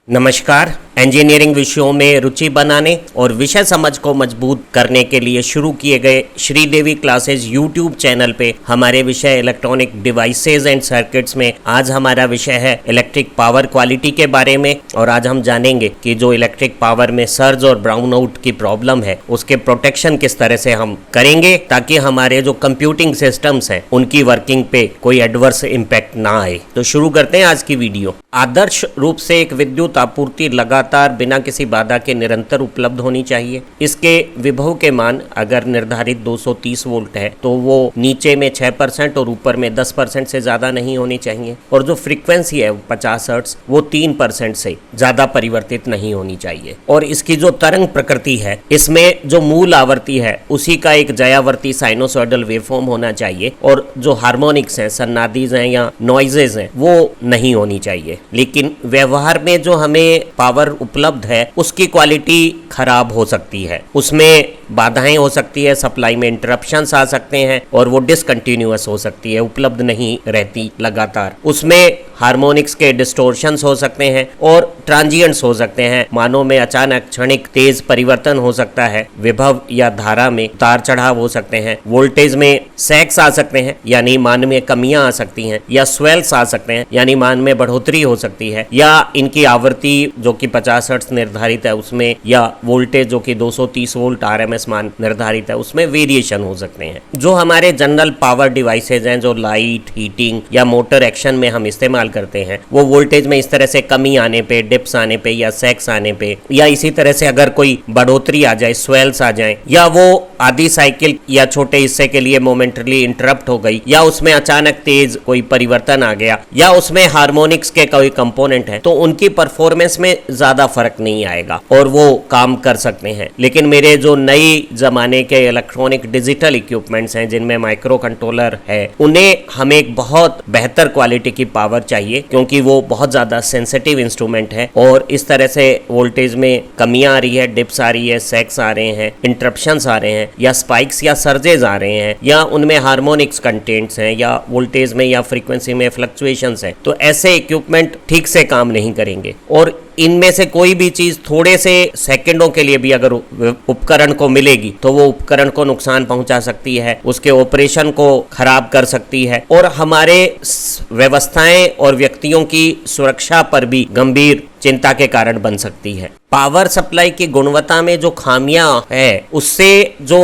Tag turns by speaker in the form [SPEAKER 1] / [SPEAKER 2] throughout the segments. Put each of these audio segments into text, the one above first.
[SPEAKER 1] नमस्कार। इंजीनियरिंग विषयों में रुचि बनाने और विषय समझ को मजबूत करने के लिए शुरू किए गए श्रीदेवी क्लासेज यूट्यूब चैनल पे हमारे विषय इलेक्ट्रॉनिक डिवाइसेज एंड सर्किट्स में आज हमारा विषय है इलेक्ट्रिक पावर क्वालिटी के बारे में। और आज हम जानेंगे कि जो इलेक्ट्रिक पावर में सर्ज और ब्राउन आउट की प्रॉब्लम है उसके प्रोटेक्शन किस तरह से हम करेंगे ताकि हमारे जो कंप्यूटिंग सिस्टम्स हैं उनकी वर्किंग पे कोई एडवर्स इम्पैक्ट ना आए। तो शुरू करते हैं आज की वीडियो। आदर्श रूप से एक विद्युत आपूर्ति लगातार बिना किसी बाधा के निरंतर उपलब्ध होनी चाहिए। इसके विभव के मान अगर निर्धारित 230 वोल्ट है तो वो नीचे में 6% और ऊपर में 10% से ज्यादा नहीं होनी चाहिए। और जो फ्रीक्वेंसी है 50 हर्ट्ज वो 3% से ज्यादा परिवर्तित नहीं होनी चाहिए। और इसकी जो तरंग प्रकृति है इसमें जो मूल आवृत्ति है उसी का एक जयावर्ती साइनोसॉइडल वेवफॉर्म होना चाहिए। और जो हार्मोनिक्स हैं, सन्नादीज हैं या नॉइजेज हैं वो नहीं होनी चाहिए। लेकिन व्यवहार में जो हमें पावर उपलब्ध है उसकी क्वालिटी खराब हो सकती है, उसमें बाधाएं हो सकती है, सप्लाई में इंटरप्शंस आ सकते हैं और वो डिसकंटिन्यूअस हो सकती है, उपलब्ध नहीं रहती लगातार। उसमें हार्मोनिक्स के डिस्टोर्शंस हो सकते हैं और ट्रांजिएंट्स हो सकते हैं। मानों में अचानक क्षणिक तेज परिवर्तन हो सकता है, विभव या धारा में उतार चढ़ाव हो सकते हैं, वोल्टेज में सैक्स आ सकते हैं यानी मान में कमियां आ सकती हैं, या स्वेल्स आ सकते हैं यानी मान में बढ़ोतरी हो सकती है, या इनकी आवृत्ति जो कि 50 हर्ट्ज निर्धारित है उसमें, या वोल्टेज जो कि 230 वोल्ट आरएमएस मान निर्धारित है उसमें वेरिएशन हो सकते हैं। जो हमारे जनरल पावर डिवाइसेज हैं जो लाइट, हीटिंग या मोटर एक्शन में हम इस्तेमाल करते हैं वो वोल्टेज में इस तरह से कमी आने पे, डिप्स आने पे या सैक्स आने पे, या इसी तरह से अगर कोई बढ़ोतरी आ जाए, स्वेल्स आ जाए, या वो आधी साइकिल या छोटे हिस्से के लिए मोमेंटली इंटरप्ट हो गई, या उसमें अचानक तेज कोई परिवर्तन आ गया, या उसमें हार्मोनिक्स के कोई कंपोनेंट है, तो उनकी परफॉर्मेंस में ज्यादा फर्क नहीं आएगा और वो काम कर सकते हैं। लेकिन मेरे जो नई जमाने के इलेक्ट्रॉनिक डिजिटल इक्विपमेंट्स हैं जिनमें माइक्रो कंट्रोलर है उन्हें हमें एक बहुत बेहतर क्वालिटी की पावर चाहिए क्योंकि वो बहुत ज्यादा सेंसिटिव इंस्ट्रूमेंट है। और इस तरह से वोल्टेज में कमियां आ रही है, डिप्स आ रही है, सैक्स आ रहे हैं, इंटरप्शंस आ रहे हैं, या स्पाइक्स या सर्जेज आ रहे हैं, या उनमें हार्मोनिक्स कंटेंट्स हैं, या वोल्टेज में या फ्रीक्वेंसी में फ्लक्चुएशंस हैं, तो ऐसे इक्विपमेंट ठीक से काम नहीं करेंगे। और इनमें से कोई भी चीज थोड़े से सेकंडों के लिए भी अगर उपकरण को मिलेगी तो वो उपकरण को नुकसान पहुंचा सकती है, उसके ऑपरेशन को खराब कर सकती है और हमारे व्यवस्थाएं और व्यक्तियों की सुरक्षा पर भी गंभीर चिंता के कारण बन सकती है। पावर सप्लाई की गुणवत्ता में जो खामियां है उससे जो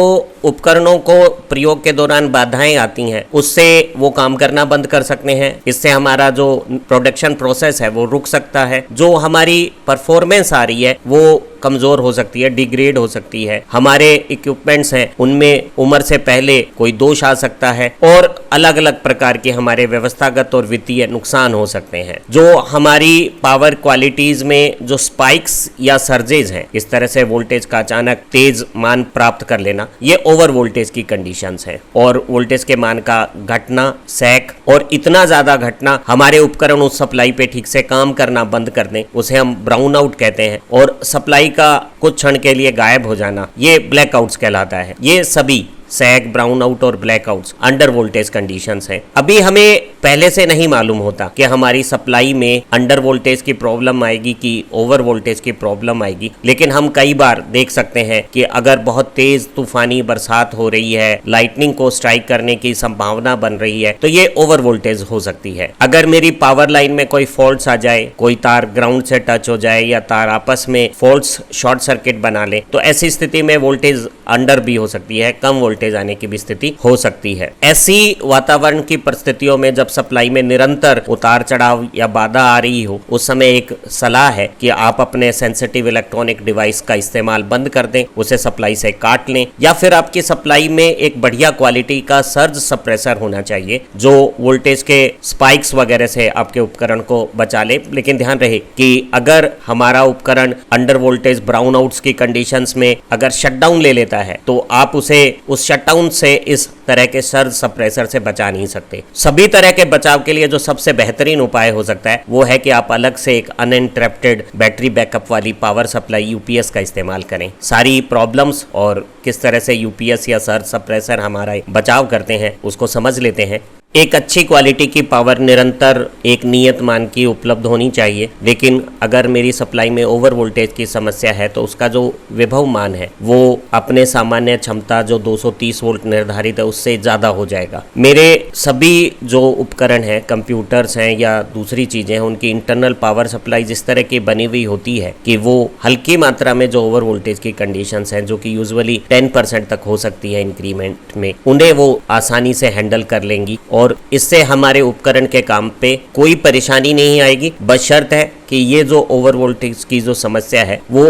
[SPEAKER 1] उपकरणों को प्रयोग के दौरान बाधाएं आती हैं उससे वो काम करना बंद कर सकते हैं। इससे हमारा जो प्रोडक्शन प्रोसेस है वो रुक सकता है, जो हमारी परफॉर्मेंस आ रही है वो कमजोर हो सकती है, डिग्रेड हो सकती है, हमारे इक्विपमेंट्स हैं उनमें उम्र से पहले कोई दोष आ सकता है और अलग अलग प्रकार के हमारे व्यवस्थागत और वित्तीय नुकसान हो सकते हैं। जो हमारी पावर क्वालिटीज में जो स्पाइक्स या सर्जेज हैं, इस तरह से वोल्टेज का अचानक तेज मान प्राप्त कर लेना, ये ओवर वोल्टेज की कंडीशंस हैं। और वोल्टेज के मान का घटना, सैक और इतना ज्यादा घटना हमारे उपकरण उस सप्लाई पे ठीक से काम करना बंद कर दें, उसे हम ब्राउन आउट कहते हैं। और सप्लाई का कुछ क्षण के लिए गायब हो जाना ये ब्लैकआउट्स कहलाता है। ये सभी सैग, ब्राउन आउट और ब्लैकआउट्स अंडर वोल्टेज कंडीशंस हैं। अभी हमें पहले से नहीं मालूम होता कि हमारी सप्लाई में अंडर वोल्टेज की प्रॉब्लम आएगी कि ओवर वोल्टेज की प्रॉब्लम आएगी, लेकिन हम कई बार देख सकते हैं कि अगर बहुत तेज तूफानी बरसात हो रही है, लाइटनिंग को स्ट्राइक करने की संभावना बन रही है, तो ये ओवर वोल्टेज हो सकती है। अगर मेरी पावर लाइन में कोई फॉल्ट आ जाए, कोई तार ग्राउंड से टच हो जाए या तार आपस में फॉल्ट्स शॉर्ट सर्किट बना ले, तो ऐसी स्थिति में वोल्टेज अंडर भी हो सकती है, कम वोल्टेज आने की भी स्थिति हो सकती है। ऐसी वातावरण की परिस्थितियों में जब सप्लाई में निरंतर उतार चढ़ाव या बाधा आ रही हो उस समय एक सलाह है कि आप अपने सेंसिटिव इलेक्ट्रॉनिक डिवाइस का इस्तेमाल बंद कर दें, उसे सप्लाई से काट लें, या फिर आपकी सप्लाई में एक बढ़िया क्वालिटी का सर्ज सप्रेसर होना चाहिए जो वोल्टेज के स्पाइक्स वगैरह से आपके उपकरण को बचा ले। लेकिन ध्यान रहे कि अगर हमारा उपकरण अंडर वोल्टेज ब्राउन आउट्स की कंडीशंस में अगर शटडाउन ले लेता है तो आप उसे उस शटडाउन से इस तरह के सर्ज सप्रेसर से बचा नहीं सकते। सभी तरह के बचाव के लिए जो सबसे बेहतरीन उपाय हो सकता है वो है कि आप अलग से एक अनइंटरप्टेड बैटरी बैकअप वाली पावर सप्लाई यूपीएस का इस्तेमाल करें। सारी प्रॉब्लम्स और किस तरह से यूपीएस या सर्ज सप्रेसर हमारा बचाव करते हैं उसको समझ लेते हैं। एक अच्छी क्वालिटी की पावर निरंतर एक नियत मान की उपलब्ध होनी चाहिए, लेकिन अगर मेरी सप्लाई में ओवर वोल्टेज की समस्या है तो उसका जो विभव मान है वो अपने सामान्य क्षमता जो 230 वोल्ट निर्धारित है उससे ज़्यादा हो जाएगा। मेरे सभी जो उपकरण हैं, कंप्यूटर्स हैं या दूसरी चीज़ें हैं, उनकी इंटरनल पावर सप्लाई जिस तरह की बनी हुई होती है कि वो हल्की मात्रा में जो ओवर वोल्टेज की कंडीशंस हैं, जो कि यूजुअली 10% तक हो सकती है इंक्रीमेंट में, उन्हें वो आसानी से हैंडल कर लेंगी और इससे हमारे उपकरण के काम पे कोई परेशानी नहीं आएगी, बशर्ते कि ये जो ओवर वोल्टेज की जो समस्या है वो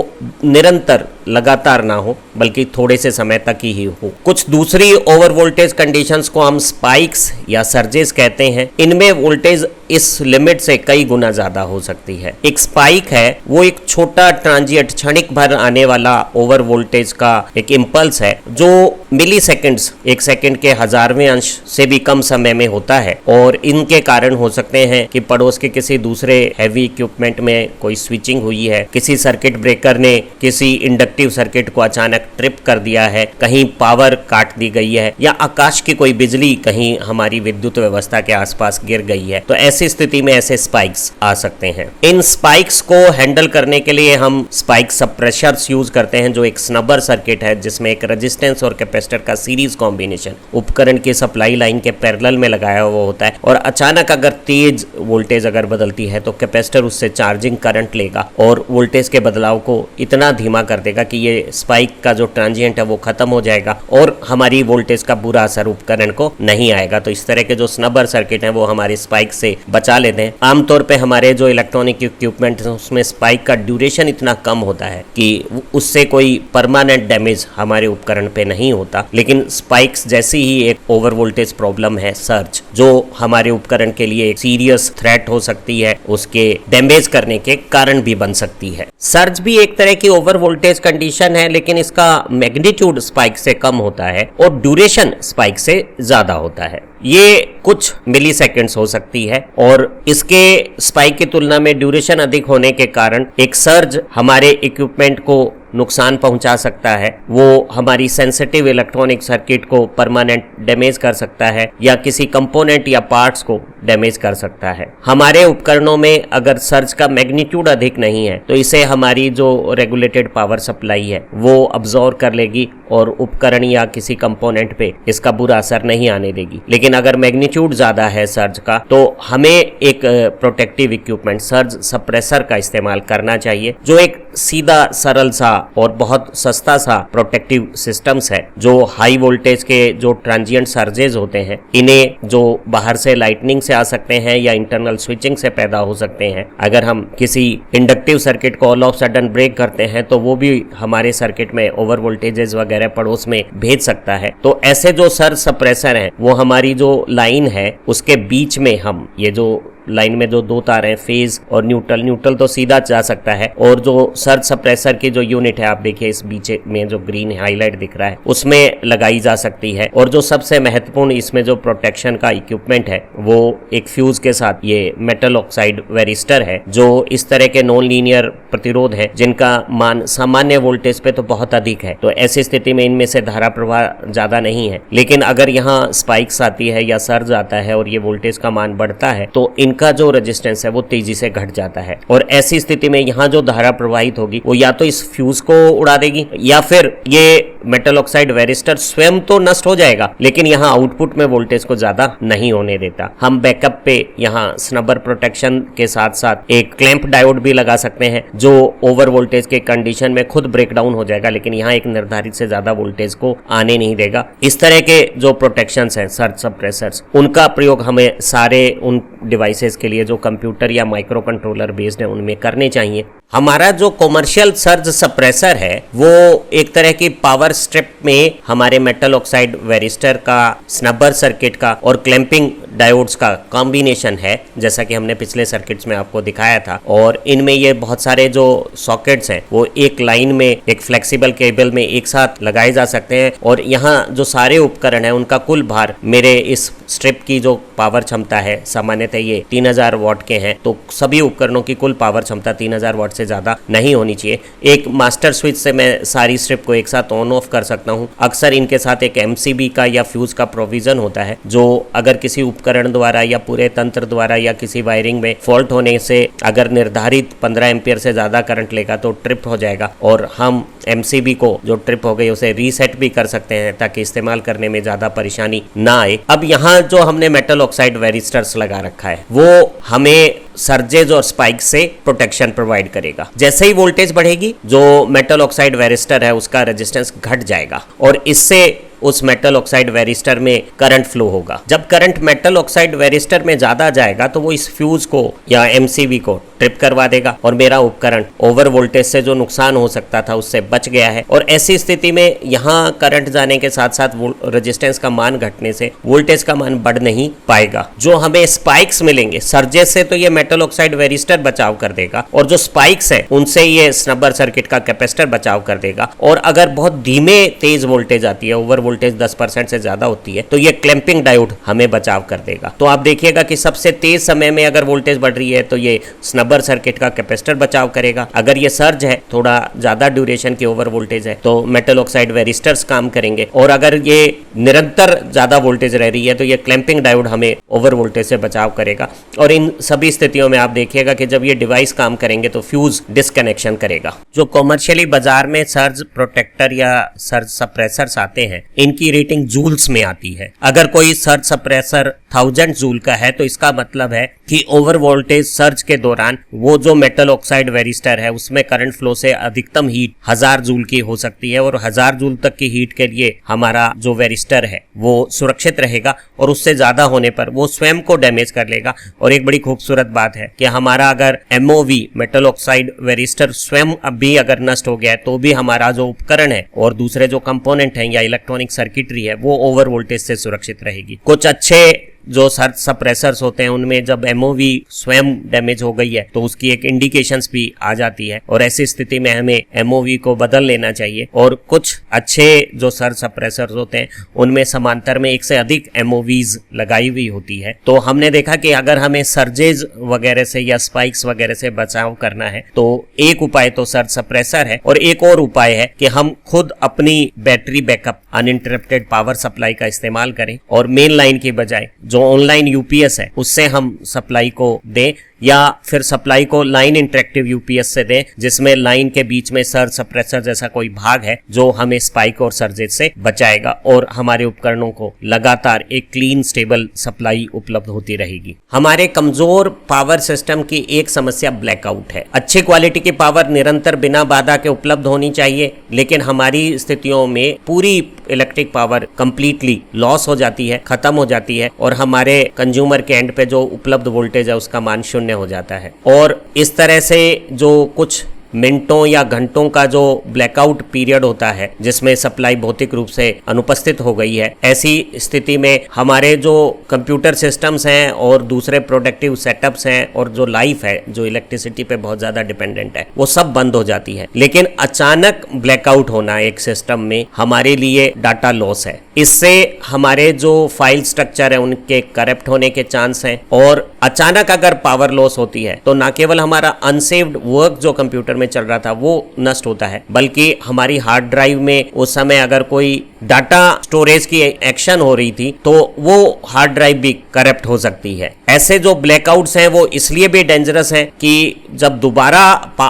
[SPEAKER 1] निरंतर लगातार ना हो, बल्कि थोड़े से समय तक ही हो। कुछ दूसरी ओवर वोल्टेज कंडीशंस को हम स्पाइक्स या सर्जेस कहते हैं। इनमें वोल्टेज इस लिमिट से कई गुना ज्यादा हो सकती है। एक स्पाइक है वो एक छोटा ट्रांजिएंट क्षणिक भर आने वाला ओवर वोल्टेज का एक इम्पल्स है जो मिली सेकेंड्स, 1 सेकेंड के 1000वें अंश से भी कम समय में होता है और इनके कारण हो सकते हैं कि पड़ोस के किसी दूसरे हैवी इक्विपमेंट में कोई स्विचिंग हुई है, किसी सर्किट ब्रेकर ने किसी इंडक्टिव सर्किट को अचानक ट्रिप कर दिया है, कहीं पावर काट दी गई है या आकाश की कोई बिजली कहीं हमारी विद्युत व्यवस्था के आसपास गिर गई है, तो ऐसी स्थिति में ऐसे स्पाइक्स आ सकते हैं। इन स्पाइक्स को हैंडल करने के लिए हम स्पाइक सप्रेशर्स यूज करते हैं, जो एक स्नबर सर्किट है जिसमें एक रेजिस्टेंस और कैपेसिटर का सीरीज कॉम्बिनेशन उपकरण की सप्लाई लाइन के पैरेलल में लगाया हुआ होता है और अचानक अगर तेज वोल्टेज अगर बदलती है तो कैपेसिटर उससे चार्जिंग करंट लेगा और वोल्टेज के बदलाव को इतना धीमा कर देगा कि ये स्पाइक का जो ट्रांजिएंट है वो खत्म हो जाएगा और हमारी वोल्टेज का बुरा असर उपकरण को नहीं आएगा। तो इस तरह के जो स्नबर सर्किट हैं वो हमारे स्पाइक से बचा लेते हैं। आमतौर पे हमारे जो इलेक्ट्रॉनिक इक्विपमेंट हैं उसमें स्पाइक का ड्यूरेशन इतना कम होता है कि उससे कोई परमानेंट डैमेज हमारे उपकरण पे नहीं होता, लेकिन स्पाइक्स जैसी ही एक ओवर वोल्टेज प्रॉब्लम है सर्ज, जो हमारे उपकरण के लिए एक सीरियस थ्रेट हो सकती है, उसके डैमेज करने के कारण भी बन सकती है। सर्ज भी एक तरह की ओवर वोल्टेज कंडीशन है, लेकिन इसका मैग्नीट्यूड स्पाइक से कम होता है और ड्यूरेशन स्पाइक से ज्यादा होता है। ये कुछ मिली सेकेंड्स हो सकती है और इसके स्पाइक की तुलना में ड्यूरेशन अधिक होने के कारण एक सर्ज हमारे इक्विपमेंट को नुकसान पहुंचा सकता है। वो हमारी सेंसिटिव इलेक्ट्रॉनिक सर्किट को परमानेंट डैमेज कर सकता है या किसी कंपोनेंट या पार्ट्स को डैमेज कर सकता है। हमारे उपकरणों में अगर सर्ज का मैग्नीट्यूड अधिक नहीं है तो इसे हमारी जो रेगुलेटेड पावर सप्लाई है वो अब्जॉर्ब कर लेगी और उपकरण या किसी कंपोनेंट पे इसका बुरा असर नहीं आने देगी। लेकिन अगर मैग्नीट्यूड ज्यादा है सर्ज का तो हमें एक प्रोटेक्टिव इक्विपमेंट सर्ज सप्रेसर का इस्तेमाल करना चाहिए, जो एक सीधा सरल सा और बहुत सस्ता सा प्रोटेक्टिव सिस्टम्स है जो हाई वोल्टेज के जो ट्रांजिएंट सर्जेज होते हैं इन्हें जो बाहर से लाइटनिंग से आ सकते हैं या इंटरनल स्विचिंग से पैदा हो सकते हैं, अगर हम किसी इंडक्टिव सर्किट को ऑल ऑफ सडन ब्रेक करते हैं तो वो भी हमारे सर्किट में ओवर वोल्टेजेस वगैरह पड़ोस में भेज सकता है। तो ऐसे जो सर्ज सप्रेसर हैं वो हमारी जो लाइन है उसके बीच में हम ये जो लाइन में जो 2 तार हैं फेज और न्यूट्रल तो सीधा जा सकता है और जो सर्ज सप्रेसर की जो यूनिट है आप देखिए इस बीच में जो ग्रीन हाईलाइट दिख रहा है उसमें लगाई जा सकती है। और जो सबसे महत्वपूर्ण इसमें जो प्रोटेक्शन का इक्विपमेंट है वो एक फ्यूज के साथ ये मेटल ऑक्साइड वेरिस्टर है, जो इस तरह के नॉन लीनियर प्रतिरोध है जिनका मान सामान्य वोल्टेज पे तो बहुत अधिक है। तो ऐसी स्थिति में इनमें से धारा प्रवाह ज्यादा नहीं है, लेकिन अगर यहाँ स्पाइक्स आती है या सर्ज आता है और ये वोल्टेज का मान बढ़ता है तो इनका जो रेजिस्टेंस है वो तेजी से घट जाता है और ऐसी स्थिति में यहाँ जो धारा प्रवाहित होगी वो या तो इस फ्यूज को उड़ा देगी या फिर ये मेटल ऑक्साइड वेरिस्टर स्वयं तो नष्ट हो जाएगा, लेकिन यहाँ आउटपुट में वोल्टेज को ज्यादा नहीं होने देता। हम बैकअप पे यहाँ स्नबर प्रोटेक्शन के साथ साथ एक क्लैंप डायोड भी लगा सकते हैं जो ओवर वोल्टेज के कंडीशन में खुद ब्रेक डाउन हो जाएगा, लेकिन यहाँ एक निर्धारित से ज्यादा वोल्टेज को आने नहीं देगा। इस तरह के जो प्रोटेक्शंस हैं सर्ज सप्रेसर्स, उनका प्रयोग हमें सारे उन डिवाइसेस के लिए जो कंप्यूटर या माइक्रो कंट्रोलर बेस्ड है उनमें करने चाहिए। हमारा जो कॉमर्शियल सर्ज सप्रेसर है वो एक तरह की पावर स्ट्रिप में हमारे मेटल ऑक्साइड वेरिस्टर का, स्नबर सर्किट का और क्लैंपिंग डायोड्स का कॉम्बिनेशन है, जैसा कि हमने पिछले सर्किट्स में आपको दिखाया था। और इनमें ये बहुत सारे जो सॉकेट्स हैं वो एक लाइन में एक फ्लेक्सिबल केबल में एक साथ लगाए जा सकते हैं और यहाँ जो सारे उपकरण है उनका कुल भार मेरे इस स्ट्रिप की जो पावर क्षमता है, सामान्यतः ये 3000 वाट के हैं, तो सभी उपकरणों की कुल पावर क्षमता 3000 वाट से से ज़्यादा नहीं होनी चाहिए। एक मास्टर स्विच से मैं सारी स्ट्रिप को एक साथ ऑन ऑफ कर सकता हूँ। अक्सर इनके साथ एक MCB का या फ्यूज़ का प्रोविज़न होता है, जो अगर किसी उपकरण द्वारा या पूरे तंत्र द्वारा या किसी वायरिंग में फॉल्ट होने से अगर निर्धारित 15 एम्पियर से ज़्यादा करंट लेगा तो ट्रिप हो जाएगा, और हम MCB को जो ट्रिप हो गई उसे रीसेट भी कर सकते हैं ताकि इस्तेमाल करने में ज़्यादा परेशानी ना आए। अब यहाँ जो हमने मेटल ऑक्साइड वेरिस्टर्स लगा रखा है वो हमें सर्जेज और स्पाइक से प्रोटेक्शन प्रोवाइड करेगा। जैसे ही वोल्टेज बढ़ेगी जो मेटल ऑक्साइड वेरिस्टर है उसका रेजिस्टेंस घट जाएगा और इससे उस मेटल ऑक्साइड वेरिस्टर में करंट फ्लो होगा। जब करंट मेटल ऑक्साइड वेरिस्टर में ज्यादा जाएगा तो वो इस फ्यूज को या MCB को ट्रिप करवा देगा और मेरा उपकरण ओवर वोल्टेज से जो नुकसान हो सकता था उससे बच गया है। और ऐसी स्थिति में यहाँ करंट जाने के साथ साथ रेजिस्टेंस का मान घटने से वोल्टेज का मान बढ़ नहीं पाएगा। जो हमें स्पाइक्स मिलेंगे सर्जेस से तो ये मेटल ऑक्साइड वेरिस्टर बचाव कर देगा, और जो स्पाइक्स है उनसे ये स्नबर सर्किट का कैपेसिटर बचाव कर देगा। और अगर बहुत धीमे तेज वोल्टेज आती है, ओवर वोल्टेज 10% से ज्यादा होती है, तो ये क्लैंपिंग डायोड हमें बचाव कर देगा। तो आप देखिएगा कि सबसे तेज समय में अगर वोल्टेज बढ़ रही है तो ये स्नबर सर्किट का कैपेसिटर बचाव करेगा। अगर ये सर्ज है, थोड़ा ज्यादा ड्यूरेशन की ओवर वोल्टेज है, तो मेटल ऑक्साइड वेरिस्टर्स काम करेंगे। और अगर ये निरंतर ज्यादा वोल्टेज रह रही है तो ये क्लैंपिंग डायोड हमें ओवर वोल्टेज से बचाव करेगा। और इन सभी स्थितियों में आप देखिएगा कि जब ये डिवाइस काम करेंगे तो फ्यूज डिस्कनेक्शन करेगा। जो कॉमर्शियली बाजार में सर्ज प्रोटेक्टर या सर्ज सप्रेसर्स आते हैं, इनकी रेटिंग जूल्स में आती है। अगर कोई सर्ज सप्रेसर 1000 जूल का है तो इसका मतलब है कि ओवर वोल्टेज सर्ज के दौरान वो जो मेटल ऑक्साइड वेरिस्टर है उसमें करंट फ्लो से अधिकतम हीट 1000 जूल की हो सकती है, और 1000 जूल तक की हीट के लिए हमारा जो वेरिस्टर है वो सुरक्षित रहेगा, और उससे ज्यादा होने पर वो स्वयं को डैमेज कर लेगा। और एक बड़ी खूबसूरत बात है कि हमारा अगर MOV मेटल ऑक्साइड वेरिस्टर स्वयं अब भी अगर नष्ट हो गया है तो भी हमारा जो उपकरण है और दूसरे जो कंपोनेंट हैं या इलेक्ट्रॉनिक सर्किटरी है वो ओवर वोल्टेज से सुरक्षित रहेगी। कुछ अच्छे जो सर्ज सप्रेसर्स होते हैं उनमें जब MOV स्वयं डैमेज हो गई है तो उसकी एक इंडिकेशंस भी आ जाती है, और ऐसी स्थिति में हमें MOV को बदल लेना चाहिए। और कुछ अच्छे जो सर्ज सप्रेसर्स होते हैं उनमें समांतर में एक से अधिक MOVs लगाई हुई होती है। तो हमने देखा कि अगर हमें सर्जेज वगैरह से या स्पाइक्स वगैरह से बचाव करना है तो एक उपाय तो सर्ज सप्रेसर है, और एक और उपाय है कि हम खुद अपनी battery backup uninterrupted power supply का इस्तेमाल करें और मेन लाइन की बजाय जो ऑनलाइन UPS है उससे हम सप्लाई को दें, या फिर सप्लाई को लाइन इंटरेक्टिव UPS से दें जिसमें लाइन के बीच में सर्ज सप्रेसर जैसा कोई भाग है जो हमें स्पाइक और सर्जेज से बचाएगा, और हमारे उपकरणों को लगातार एक क्लीन स्टेबल सप्लाई उपलब्ध होती रहेगी। हमारे कमजोर पावर सिस्टम की एक समस्या ब्लैकआउट है। अच्छी क्वालिटी की पावर निरंतर बिना बाधा के उपलब्ध होनी चाहिए, लेकिन हमारी स्थितियों में पूरी इलेक्ट्रिक पावर कंप्लीटली लॉस हो जाती है, खत्म हो जाती है, और हमारे कंज्यूमर के एंड पे जो उपलब्ध वोल्टेज है उसका मान शून्य हो जाता है। और इस तरह से जो कुछ मिनटों या घंटों का जो ब्लैकआउट पीरियड होता है जिसमें सप्लाई भौतिक रूप से अनुपस्थित हो गई है, ऐसी स्थिति में हमारे जो कंप्यूटर सिस्टम्स हैं और दूसरे प्रोडक्टिव सेटअप्स हैं और जो लाइफ है जो इलेक्ट्रिसिटी पे बहुत ज़्यादा डिपेंडेंट है वो सब बंद हो जाती है। लेकिन अचानक ब्लैकआउट होना एक सिस्टम में हमारे लिए डाटा लॉस है। इससे हमारे जो फाइल स्ट्रक्चर है उनके करप्ट होने के चांस हैं, और अचानक अगर पावर लॉस होती है तो ना केवल हमारा अनसेव्ड वर्क जो कंप्यूटर में चल रहा था वो नष्ट होता है, बल्कि हमारी हार्ड ड्राइव में उस समय अगर कोई डाटा स्टोरेज की एक्शन हो रही थी तो वो हार्ड ड्राइव भी करप्ट हो सकती है। ऐसे जो ब्लैकआउट्स हैं वो इसलिए भी डेंजरस हैं कि जब दोबारा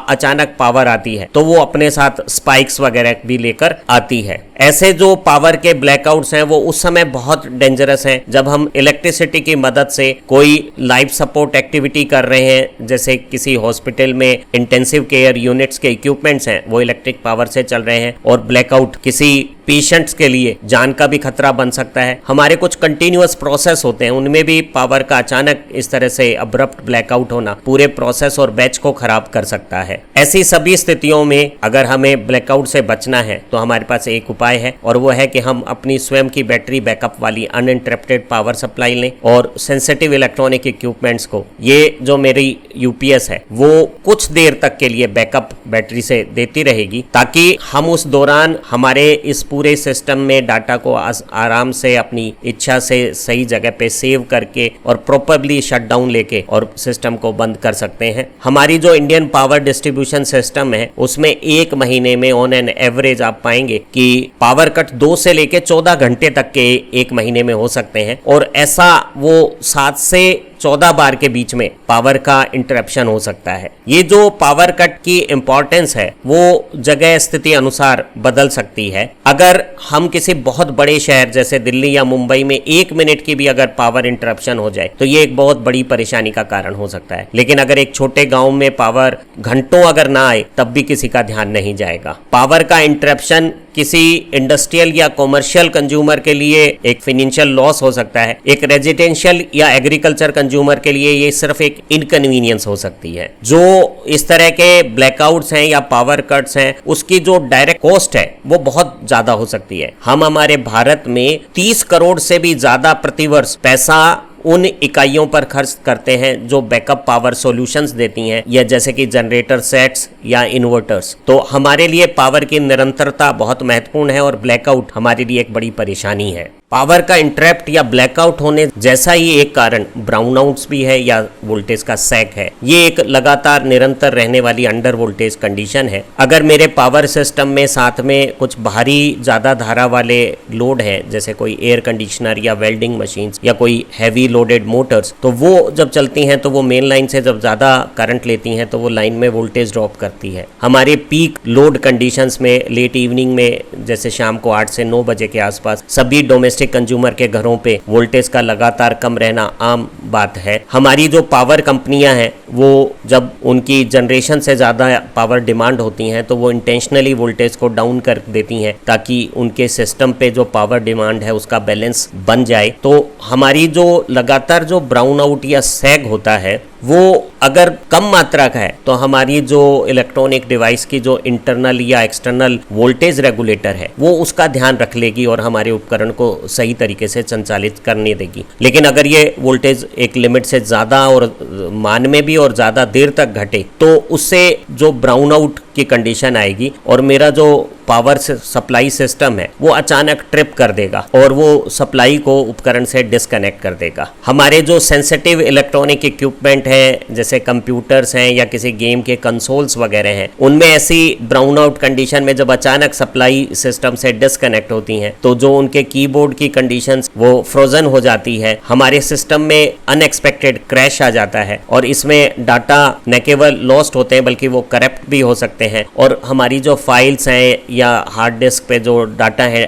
[SPEAKER 1] अचानक पावर आती है तो वो अपने साथ स्पाइक्स वगैरह भी लेकर आती है। ऐसे जो पावर के ब्लैकआउट्स हैं वो उस समय बहुत डेंजरस हैं जब हम इलेक्ट्रिसिटी की मदद से कोई लाइफ सपोर्ट एक्टिविटी कर रहे हैं, जैसे किसी हॉस्पिटल में इंटेंसिव केयर यूनिट्स के इक्विपमेंट्स हैं वो इलेक्ट्रिक पावर से चल रहे हैं, और ब्लैकआउट किसी पेशेंट्स के लिए जान का भी खतरा बन सकता है। हमारे कुछ कंटिन्यूअस प्रोसेस होते हैं उनमें भी पावर का अचानक इस तरह से अब्रप्ट ब्लैकआउट होना पूरे प्रोसेस और बैच को खराब कर सकता है। ऐसी सभी स्थितियों में अगर हमें ब्लैकआउट से बचना है तो हमारे पास एक उपाय है, और वो है कि हम अपनी स्वयं की बैटरी बैकअप वाली अनइंटरप्टेड पावर सप्लाई लें और सेंसिटिव इलेक्ट्रॉनिक इक्विपमेंट्स को, ये जो मेरी UPS है वो कुछ देर तक के लिए बैकअप बैटरी से देती रहेगी, ताकि हम उस दौरान हमारे इस पूरे सिस्टम में डाटा को आराम से अपनी इच्छा से सही जगह पे सेव करके और प्रॉपरली शटडाउन लेके और सिस्टम को बंद कर सकते हैं। हमारी जो इंडियन पावर डिस्ट्रीब्यूशन सिस्टम है उसमें एक महीने में ऑन एन एवरेज आप पाएंगे कि पावर कट 2 से लेके 14 घंटे तक के एक महीने में हो सकते हैं, और ऐसा वो 7 से 14 बार के बीच में पावर का इंटरप्शन हो सकता है। ये जो पावर कट की इंपॉर्टेंस है वो जगह स्थिति अनुसार बदल सकती है। अगर हम किसी बहुत बड़े शहर जैसे दिल्ली या मुंबई में 1 मिनट की भी अगर पावर इंटरप्शन हो जाए तो ये एक बहुत बड़ी परेशानी का कारण हो सकता है, लेकिन अगर एक छोटे गांव में पावर घंटों अगर ना आए तब भी किसी का ध्यान नहीं जाएगा। पावर का इंटरप्शन किसी इंडस्ट्रियल या कॉमर्शियल कंज्यूमर के लिए एक फाइनेंशियल लॉस हो सकता है, एक रेजिडेंशियल या एग्रीकल्चर कंज्यूमर के लिए ये सिर्फ एक इनकन्वीनियंस हो सकती है। जो इस तरह के ब्लैकआउट्स हैं या पावर कट्स हैं उसकी जो डायरेक्ट कॉस्ट है वो बहुत ज्यादा हो सकती है। हम हमारे भारत में 30 करोड़ से भी ज्यादा प्रतिवर्ष पैसा उन इकाइयों पर खर्च करते हैं जो बैकअप पावर सॉल्यूशंस देती हैं, या जैसे कि जनरेटर सेट्स या इन्वर्टर्स। तो हमारे लिए पावर की निरंतरता बहुत महत्वपूर्ण है और ब्लैकआउट हमारे लिए एक बड़ी परेशानी है। पावर का इंटरप्ट या ब्लैकआउट होने जैसा ही एक कारण ब्राउनआउट्स भी है या वोल्टेज का सैग है। ये एक लगातार निरंतर रहने वाली अंडर वोल्टेज कंडीशन है। अगर मेरे पावर सिस्टम में साथ में कुछ बाहरी ज्यादा धारा वाले लोड है जैसे कोई एयर कंडीशनर या वेल्डिंग मशीन्स या कोई हैवी लोडेड मोटर्स, तो वो जब चलती हैं तो वो मेन लाइन से जब ज्यादा करंट लेती हैं तो वो लाइन में वोल्टेज ड्रॉप करती है। हमारे पीक लोड कंडीशंस में लेट इवनिंग में जैसे शाम को 8 से 9 बजे के आसपास सभी डोमेस्टिक कंज्यूमर के घरों पे वोल्टेज का लगातार कम रहना आम बात है। हमारी जो पावर कंपनियां हैं वो जब उनकी जनरेशन से ज़्यादा पावर डिमांड होती हैं तो वो इंटेंशनली वोल्टेज को डाउन कर देती हैं ताकि उनके सिस्टम पे जो पावर डिमांड है उसका बैलेंस बन जाए। तो हमारी जो लगातार जो ब्राउन आउट या सैग होता है वो अगर कम मात्रा का है तो हमारी जो इलेक्ट्रॉनिक डिवाइस की जो इंटरनल या एक्सटर्नल वोल्टेज रेगुलेटर है वो उसका ध्यान रख लेगी और हमारे उपकरण को सही तरीके से संचालित करने देगी। लेकिन अगर ये वोल्टेज एक लिमिट से ज़्यादा और मान में भी और ज़्यादा देर तक घटे तो उससे जो ब्राउन आउट की कंडीशन आएगी और मेरा जो पावर सप्लाई सिस्टम है वो अचानक ट्रिप कर देगा और वो सप्लाई को उपकरण से डिस्कनेक्ट कर देगा। हमारे जो सेंसिटिव इलेक्ट्रॉनिक इक्विपमेंट है जैसे कंप्यूटर्स हैं या किसी गेम के कंसोल्स वगैरह हैं उनमें ऐसी ब्राउन आउट कंडीशन में जब अचानक सप्लाई सिस्टम से डिस्कनेक्ट होती हैं तो जो उनके कीबोर्ड की कंडीशंस वो फ्रोजन हो जाती है। हमारे सिस्टम में अनएक्सपेक्टेड क्रैश आ जाता है और इसमें डाटा न केवल लॉस्ट होते हैं बल्कि वो करप्ट भी हो सकते हैं और हमारी जो फाइल्स हैं या हार्ड डिस्क पे जो डाटा है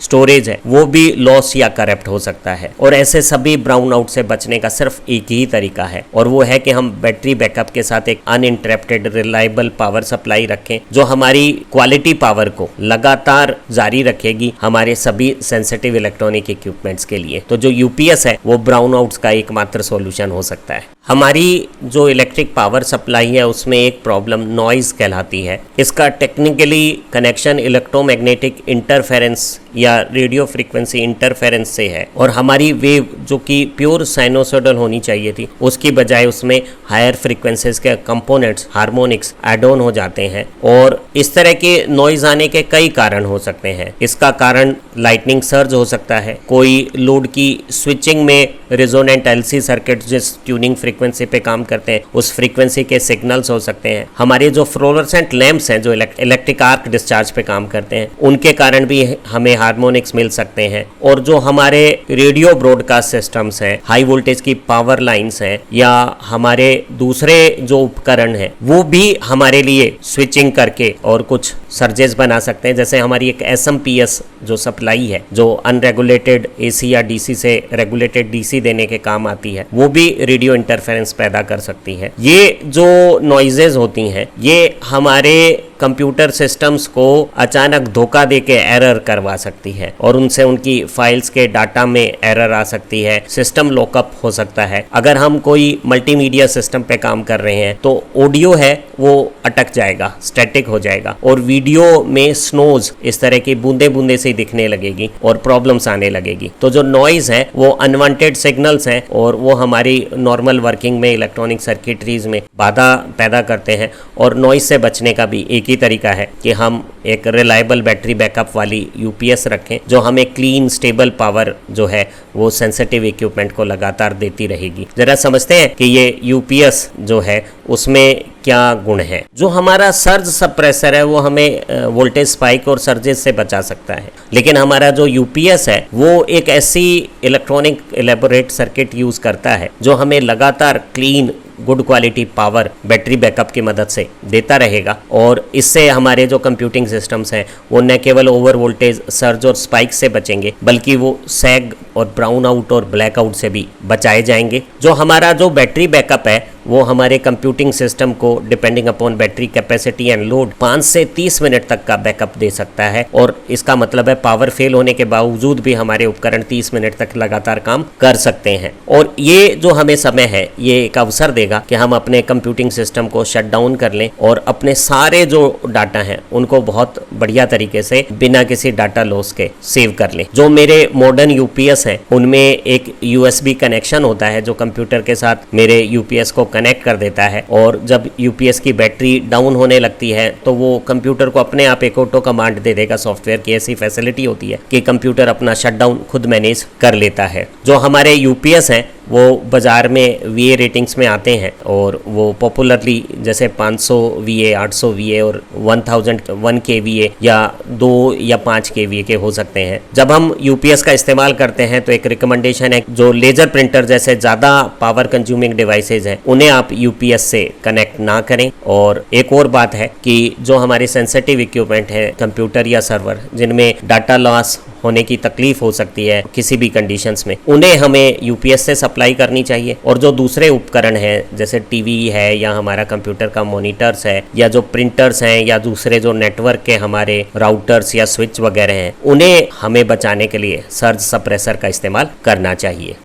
[SPEAKER 1] स्टोरेज है वो भी लॉस या करप्ट हो सकता है। और ऐसे सभी ब्राउन आउट से बचने का सिर्फ एक ही तरीका है और वो है कि हम बैटरी बैकअप के साथ एक अनइंटरप्टेड रिलायबल पावर सप्लाई रखें जो हमारी क्वालिटी पावर को लगातार जारी रखेगी हमारे सभी सेंसिटिव इलेक्ट्रॉनिक इक्विपमेंट्स के लिए। तो जो यूपीएस है वो ब्राउन आउट्स का एकमात्र सॉल्यूशन हो सकता है। हमारी जो इलेक्ट्रिक पावर सप्लाई है उसमें एक प्रॉब्लम नॉइज कहलाती है। इसका टेक्निकली कनेक्शन इलेक्ट्रोमैग्नेटिक इंटरफेरेंस या रेडियो फ्रीक्वेंसी इंटरफेरेंस से है और हमारी वेव जो कि प्योर साइनोसॉइडल होनी चाहिए थी उसकी बजाय उसमें हायर फ्रीक्वेंसीज के कंपोनेंट्स हार्मोनिक्स ऐड ऑन हो जाते हैं और इस तरह के नॉइज आने के कई कारण हो सकते हैं। इसका कारण लाइटनिंग सर्ज हो सकता है, कोई लोड की स्विचिंग में रेजोनेंट एलसी सर्किट जिस ट्यूनिंग फ्रीक्वेंसी पे काम करते हैं उस फ्रीक्वेंसी के सिग्नल्स हो सकते हैं। हमारे जो फ्लोरोसेंट लैंप्स हैं जो इलेक्ट्रिक आर्क डिस्चार्ज पे काम करते हैं उनके कारण भी हमें हार्मोनिक्स मिल सकते हैं। और जो हमारे रेडियो ब्रॉडकास्ट सिस्टम्स हैं, हाई वोल्टेज की पावर लाइंस हैं या हमारे दूसरे जो उपकरण हैं वो भी हमारे लिए स्विचिंग करके और कुछ सर्जेस बना सकते हैं। जैसे हमारी एक एसएमपीएस जो सप्लाई है जो अनरेगुलेटेड एसी या डीसी से रेगुलेटेड डीसी देने के काम आती है वो भी रेडियो इंटरफेरेंस पैदा कर सकती है। ये जो नॉइजेज होती हैं ये हमारे कंप्यूटर सिस्टम्स को अचानक धोखा देके एरर करवा सकती है और उनसे उनकी फाइल्स के डाटा में एरर आ सकती है, सिस्टम लॉकअप हो सकता है। अगर हम कोई मल्टीमीडिया सिस्टम पे काम कर रहे हैं तो ऑडियो है वो अटक जाएगा, स्टैटिक हो जाएगा और वीडियो में स्नोज इस तरह की बूंदे बूंदे से दिखने लगेगी और प्रॉब्लम्स आने लगेगी। तो जो नॉइज है वो अनवांटेड सिग्नल्स हैं और वो हमारी नॉर्मल वर्किंग में इलेक्ट्रॉनिक सर्किटरीज में बाधा पैदा करते हैं और नॉइज से बचने का भी एक ही तरीका है कि हम एक रिलायबल बैटरी बैकअप वाली यूपीएस रखें जो हमें क्लीन स्टेबल पावर जो है वो सेंसिटिव इक्विपमेंट को लगातार देती रहेगी। जरा समझते हैं कि ये यूपीएस जो है उसमें क्या गुण है। जो हमारा सर्ज सप्रेसर है वो हमें वोल्टेज स्पाइक और सर्जेस से बचा सकता है, लेकिन हमारा जो यूपीएस है वो एक ऐसी इलेक्ट्रॉनिक इलेबोरेट सर्किट यूज करता है जो हमें लगातार clean good quality power battery backup की मदद से देता रहेगा, और इससे हमारे जो कंप्यूटिंग सिस्टम्स हैं वो न केवल ओवर वोल्टेज सर्ज और स्पाइक से बचेंगे बल्कि वो सैग और ब्राउन आउट और ब्लैक आउट से भी बचाए जाएंगे। जो हमारा जो बैटरी बैकअप है वो हमारे कंप्यूटिंग सिस्टम को depending upon battery capacity and load 5 से 30 मिनट तक का बैकअप दे सकता है, और इसका मतलब है पावर फेल होने के बावजूद भी हमारे उपकरण 30 मिनट तक लगातार काम कर सकते हैं। और ये जो हमें समय है ये एक अवसर देगा कि हम अपने कंप्यूटिंग सिस्टम को शट डाउन कर लें और अपने सारे जो डाटा हैं उनको बहुत बढ़िया तरीके से बिना किसी डाटा लॉस के सेव कर लें। जो मेरे मॉडर्न यूपीएस हैं उनमें एक यूएसबी कनेक्शन होता है जो कंप्यूटर के साथ मेरे यूपीएस को कनेक्ट कर देता है, और जब यूपीएस की बैटरी डाउन होने लगती है तो वो कंप्यूटर को अपने आप एक ऑटो कमांड दे देगा। सॉफ्टवेयर की ऐसी फैसिलिटी होती है कि कंप्यूटर अपना शटडाउन खुद मैनेज कर लेता है। जो हमारे यूपीएस हैं वो बाज़ार में वीए रेटिंग्स में आते हैं और वो पॉपुलरली जैसे 500 वीए, 800 वीए और 1001 केवीए या 2 या 5 केवीए के हो सकते हैं। जब हम यूपीएस का इस्तेमाल करते हैं तो एक रिकमेंडेशन है जो लेजर प्रिंटर जैसे ज़्यादा पावर कंज्यूमिंग डिवाइसेज हैं उन्हें आप यूपीएस से कनेक्ट ना करें। और एक और बात है कि जो हमारे सेंसिटिव इक्विपमेंट हैं कंप्यूटर या सर्वर जिनमें डाटा लॉस होने की तकलीफ हो सकती है किसी भी कंडीशंस में, उन्हें हमें यूपीएस से सप्लाई करनी चाहिए। और जो दूसरे उपकरण हैं जैसे टीवी है या हमारा कंप्यूटर का मॉनिटर्स है या जो प्रिंटर्स हैं या दूसरे जो नेटवर्क के हमारे राउटर्स या स्विच वगैरह हैं, उन्हें हमें बचाने के लिए सर्ज सप्रेसर का इस्तेमाल करना चाहिए।